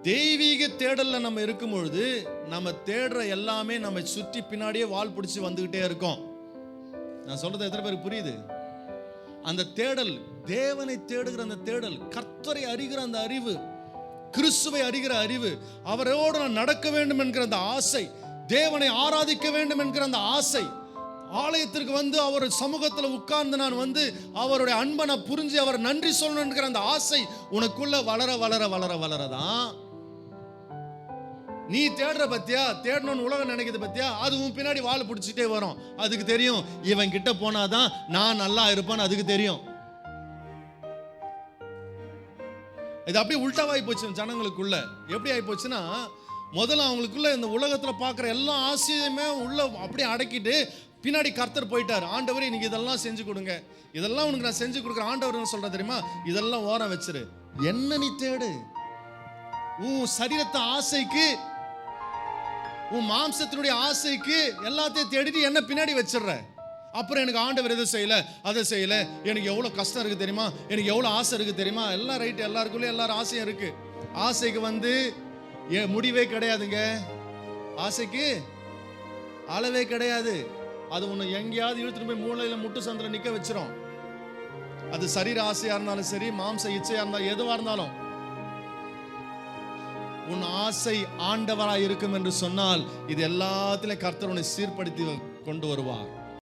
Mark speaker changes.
Speaker 1: தெய்வீக தேடல்ல நம்ம இருக்கும் பொழுது நம்ம தேடுற எல்லாமே நம்ம சுற்றி பின்னாடியே வால் பிடிச்சி வந்துகிட்டே இருக்கோம். நான் சொல்றது எத்தனை பேருக்கு புரியுது? அந்த தேடல், தேவனை தேடுகிற அந்த தேடல், கர்த்தரை அறிகிற அந்த அறிவு, கிறிஸ்துவை அறிகிற அறிவு, அவரோடு நான் நடக்க வேண்டும் என்கிற அந்த ஆசை, தேவனை ஆராதிக்க வேண்டும் என்கிற அந்த ஆசை, ஆலயத்திற்கு வந்து அவர் சமூகத்தில் உட்கார்ந்து நான் வந்து அவருடைய அன்பை நான் புரிஞ்சு அவர் நன்றி சொல்லணும் என்கிற அந்த ஆசை உனக்குள்ள வளர வளர வளர வளரதான் நீ தேடுற பத்தியா, தேடணும்னு உலகம் நினைக்கிறது பத்தியா, அது உன் பின்னாடி வால் பிடிச்சிட்டே வரும். அதுக்கு தெரியும் இவன் கிட்ட போனாதான் நான் நல்லா இருப்பான்னு அதுக்கு தெரியும். இது அப்படியே உல்டாவாகி போச்சு ஜனங்களுக்குள்ள. எப்படி ஆகி போச்சுன்னா, முதல்ல அவங்களுக்குள்ள இந்த உலகத்துல பார்க்குற எல்லா ஆசையுமே உள்ள அப்படியே அடக்கிட்டு பின்னாடி கர்த்தர் போயிட்டார். ஆண்டவர் இன்னைக்கு இதெல்லாம் செஞ்சு கொடுங்க, இதெல்லாம் உனக்கு நான் செஞ்சு கொடுக்குறேன். ஆண்டவர் சொல்ற தெரியுமா, இதெல்லாம் ஓரம் வச்சிரு, என்ன நீ தேடு. உன் சரீரத்தை ஆசைக்கு, உன் மாம்சத்தினுடைய ஆசைக்கு எல்லாத்தையும் தேடிட்டு என்ன பின்னாடி வச்சிடுற. அப்புறம் எனக்கு ஆண்டவர் எதை செய்யல, அதை செய்யல, எனக்கு எவ்வளோ கஷ்டம் இருக்கு தெரியுமா, எனக்கு எவ்வளோ ஆசை இருக்கு தெரியுமா. எல்லாம் ரைட்டு, எல்லாருக்குள்ளேயும் எல்லாரும் ஆசையும் இருக்கு. ஆசைக்கு வந்து முடிவே கிடையாதுங்க. ஆசைக்கு அளவே கிடையாது. அது ஒன்று எங்கேயாவது இழுத்துட்டு போய் மூளையில முட்டு சந்திர நிற்க வச்சிரும். அது சரீர ஆசையா இருந்தாலும் சரி, மாம்ச இச்சையா இருந்தாலும், எதுவாக இருந்தாலும். உன் ஆசை ஆண்டவராய் இருக்கும் என்று சொன்னால் இது எல்லாத்திலும் கர்த்தர் உன்னை சீர்படுத்தி கொண்டு வருவார்.